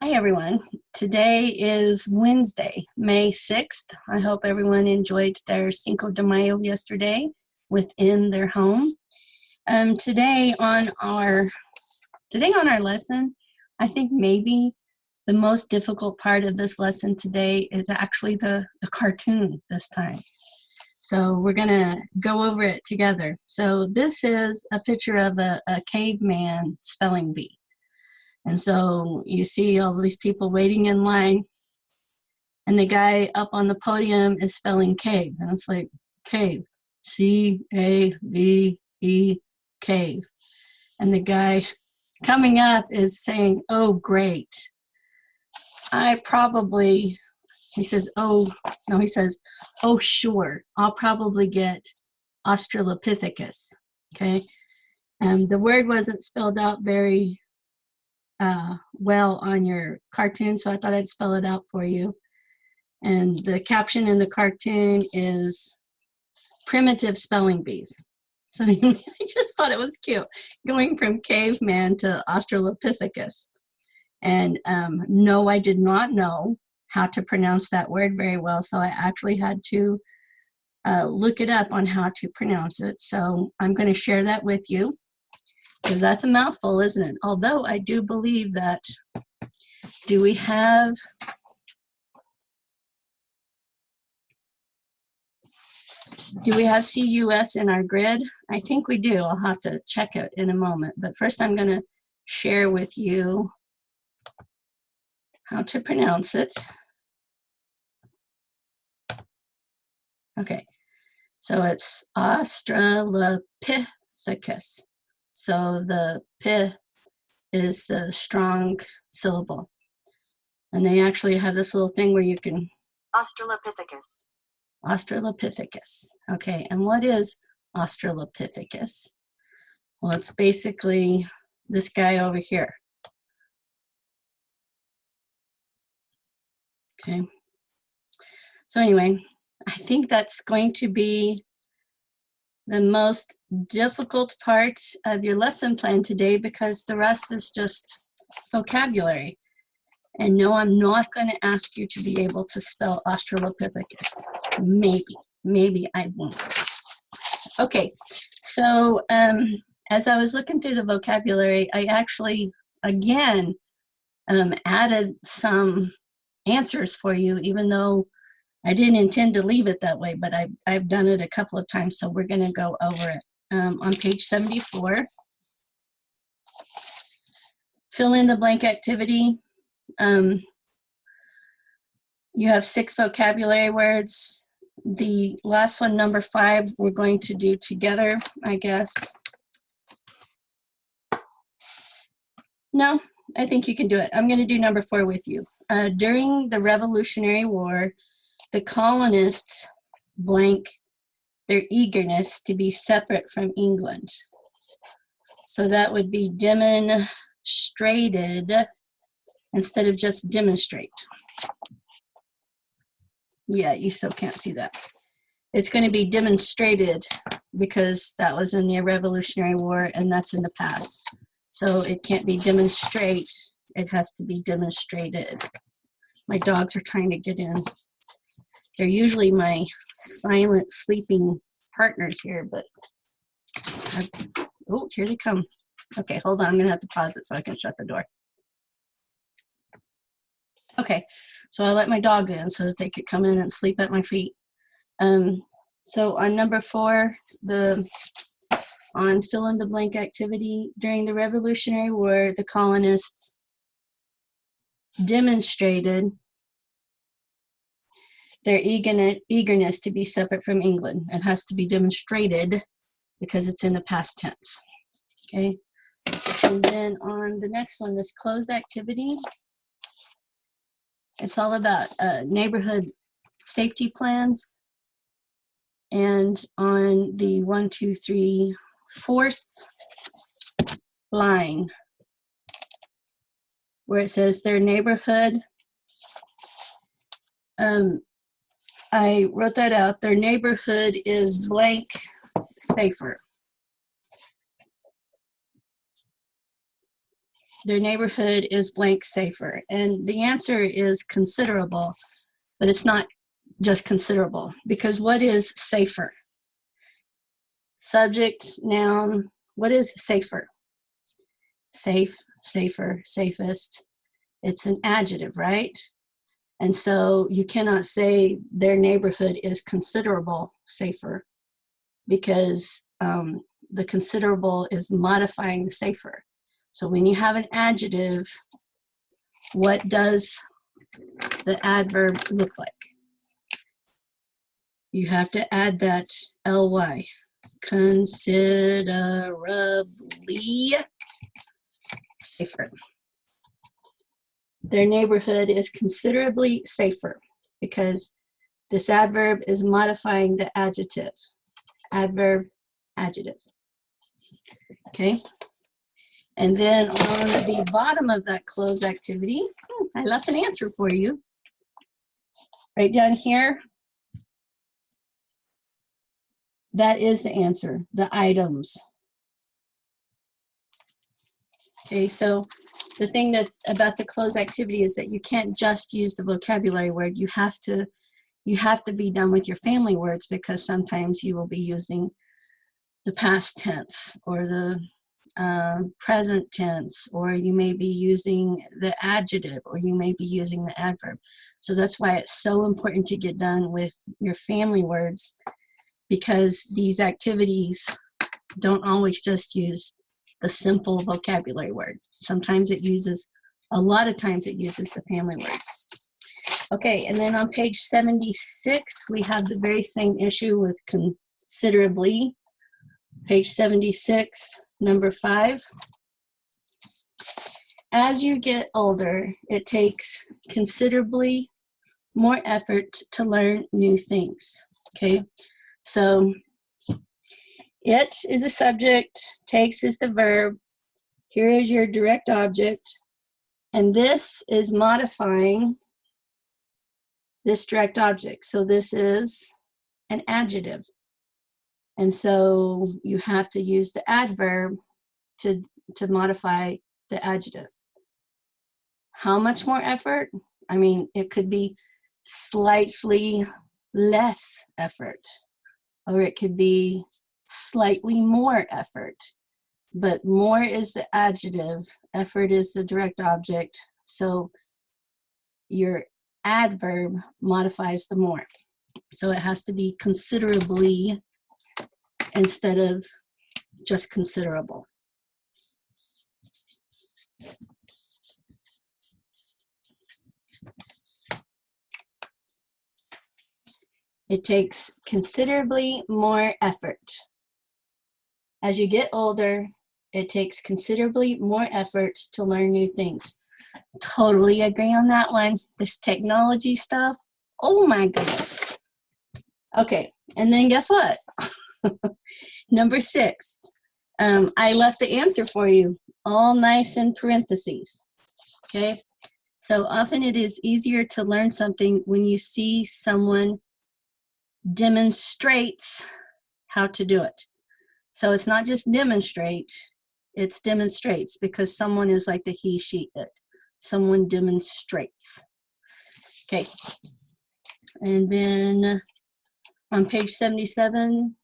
Hi everyone. Today is Wednesday, May 6th. I hope everyone enjoyed their Cinco de Mayo yesterday within their home. Today on our lesson, I think maybe the most difficult part of this lesson today is actually the cartoon this time. So we're gonna go over it together. So this is a picture of a caveman spelling bee. And so you see all these people waiting in line, and the guy up on the podium is spelling cave. And it's like, cave, C-A-V-E, cave. And the guy coming up is saying, oh, great. He says, oh, sure, I'll probably get Australopithecus, okay? And the word wasn't spelled out very well on your cartoon, so I thought I'd spell it out for you. And the caption in the cartoon is primitive spelling bees. So I just thought it was cute, going from caveman to Australopithecus. And no, I did not know how to pronounce that word very well, so I actually had to look it up on how to pronounce it. So I'm going to share that with you, because that's a mouthful, isn't it? Although I do believe that, do we have CUS in our grid? I think we do. I'll have to check it in a moment. But first I'm going to share with you how to pronounce it. Okay, so it's Australopithecus. So the P is the strong syllable. And they actually have this little thing where you can... Australopithecus. Australopithecus. Okay, and what is Australopithecus? Well, it's basically this guy over here. Okay. So anyway, I think that's going to be the most difficult part of your lesson plan today, because the rest is just vocabulary. And no, I'm not going to ask you to be able to spell Australopithecus. Maybe I won't. Okay, so as I was looking through the vocabulary, I actually, again, added some answers for you, even though I didn't intend to leave it that way, but I've done it a couple of times, so we're going to go over it. On page 74, fill in the blank activity. You have 6 vocabulary words. The last one, number 5, we're going to do together, I guess. No, I think you can do it. I'm going to do number 4 with you. During the Revolutionary War, the colonists blank their eagerness to be separate from England. So that would be demonstrated instead of just demonstrate. Yeah, you still can't see that. It's going to be demonstrated because that was in the Revolutionary War and that's in the past. So it can't be demonstrate, it has to be demonstrated. My dogs are trying to get in. They're usually my silent sleeping partners here, but oh, here they come. Okay, hold on, I'm gonna have to pause it so I can shut the door. Okay, so I let my dogs in so that they could come in and sleep at my feet. So on number 4, on fill in the blank activity, during the Revolutionary War, the colonists demonstrated their eagerness to be separate from England. It has to be demonstrated because it's in the past tense. Okay, and then on the next one, this closed activity, it's all about neighborhood safety plans. And on the 1, 2, 3, 4th line, where it says their neighborhood, I wrote that out. Their neighborhood is blank safer. their neighborhood is blank safer? And the answer is considerable, but it's not just considerable, because what is safer? Subject, noun, what is safer? Safe, safer, safest. It's an adjective, right? And so you cannot say their neighborhood is considerable safer, because the considerable is modifying the safer. So when you have an adjective, what does the adverb look like? You have to add that ly. Considerably safer. Their neighborhood is considerably safer, because this adverb is modifying the adjective. Adverb, adjective. Okay? And then on the bottom of that closed activity, I left an answer for you. Right down here, that is the answer, the items. Okay, so the thing that about the closed activity is that you can't just use the vocabulary word. You have to be done with your family words, because sometimes you will be using the past tense or the present tense, or you may be using the adjective, or you may be using the adverb. So that's why it's so important to get done with your family words, because these activities don't always just use the simple vocabulary word. Sometimes it uses, a lot of times it uses the family words. Okay, and then on page 76, we have the very same issue with considerably. Page 76, number 5. As you get older, it takes considerably more effort to learn new things. Okay, so it is a subject, takes is the verb, here is your direct object, and this is modifying this direct object. So this is an adjective. And so you have to use the adverb to modify the adjective. How much more effort? I mean, it could be slightly less effort, or it could be slightly more effort. But more is the adjective, effort is the direct object, so your adverb modifies the more. So it has to be considerably instead of just considerable. It takes considerably more effort. As you get older, it takes considerably more effort to learn new things. Totally agree on that one. This technology stuff, oh my goodness. Okay, and then guess what? Number 6. I left the answer for you, all nice in parentheses. Okay, so often it is easier to learn something when you see someone demonstrates how to do it. So it's not just demonstrate, it's demonstrates, because someone is like the he, she, it. Someone demonstrates. Okay, and then on page 77,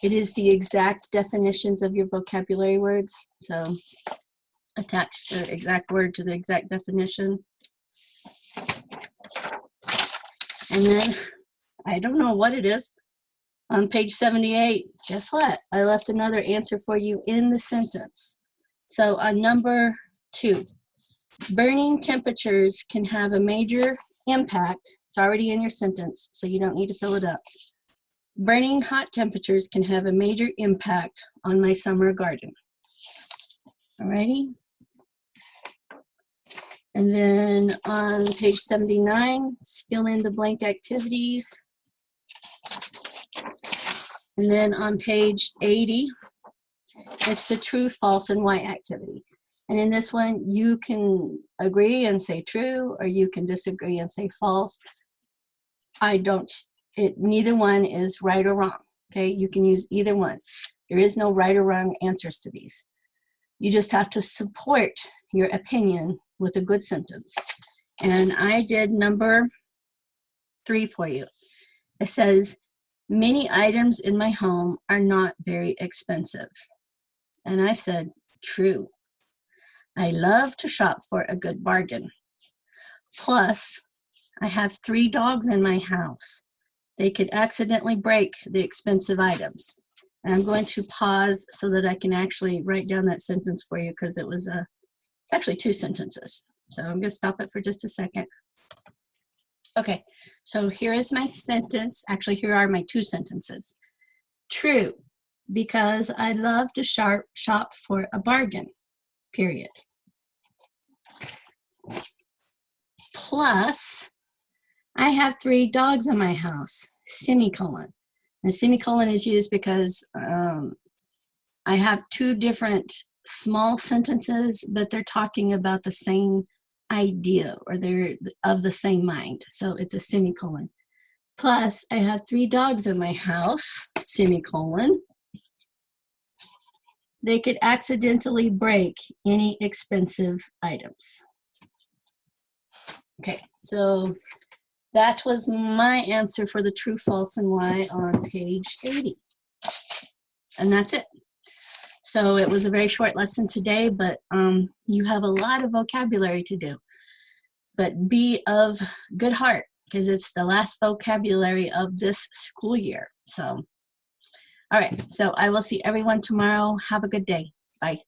it is the exact definitions of your vocabulary words. So attach the exact word to the exact definition. And then, I don't know what it is. On page 78, guess what? I left another answer for you in the sentence. So on number 2, burning temperatures can have a major impact. It's already in your sentence, so you don't need to fill it up. Burning hot temperatures can have a major impact on my summer garden. Alrighty. And then on page 79, fill in the blank activities. And then on page 80, it's the true, false, and why activity. And in this one, you can agree and say true, or you can disagree and say false. Neither one is right or wrong. Okay, you can use either one. There is no right or wrong answers to these. You just have to support your opinion with a good sentence. And I did number 3 for you. It says, many items in my home are not very expensive. And I said, true. I love to shop for a good bargain. Plus, I have 3 dogs in my house. They could accidentally break the expensive items. And I'm going to pause so that I can actually write down that sentence for you, because it's actually 2 sentences. So I'm going to stop it for just a second. Okay, so here is my sentence. Actually, here are my 2 sentences. True, because I love to shop for a bargain, period. Plus, I have 3 dogs in my house, semicolon. And semicolon is used because I have 2 different small sentences, but they're talking about the same idea, or they're of the same mind. So it's a semicolon. Plus, I have 3 dogs in my house, semicolon. They could accidentally break any expensive items. Okay, so that was my answer for the true, false, and why on page 80. And that's it. So it was a very short lesson today, but you have a lot of vocabulary to do. But be of good heart, because it's the last vocabulary of this school year. So, all right, so I will see everyone tomorrow. Have a good day. Bye.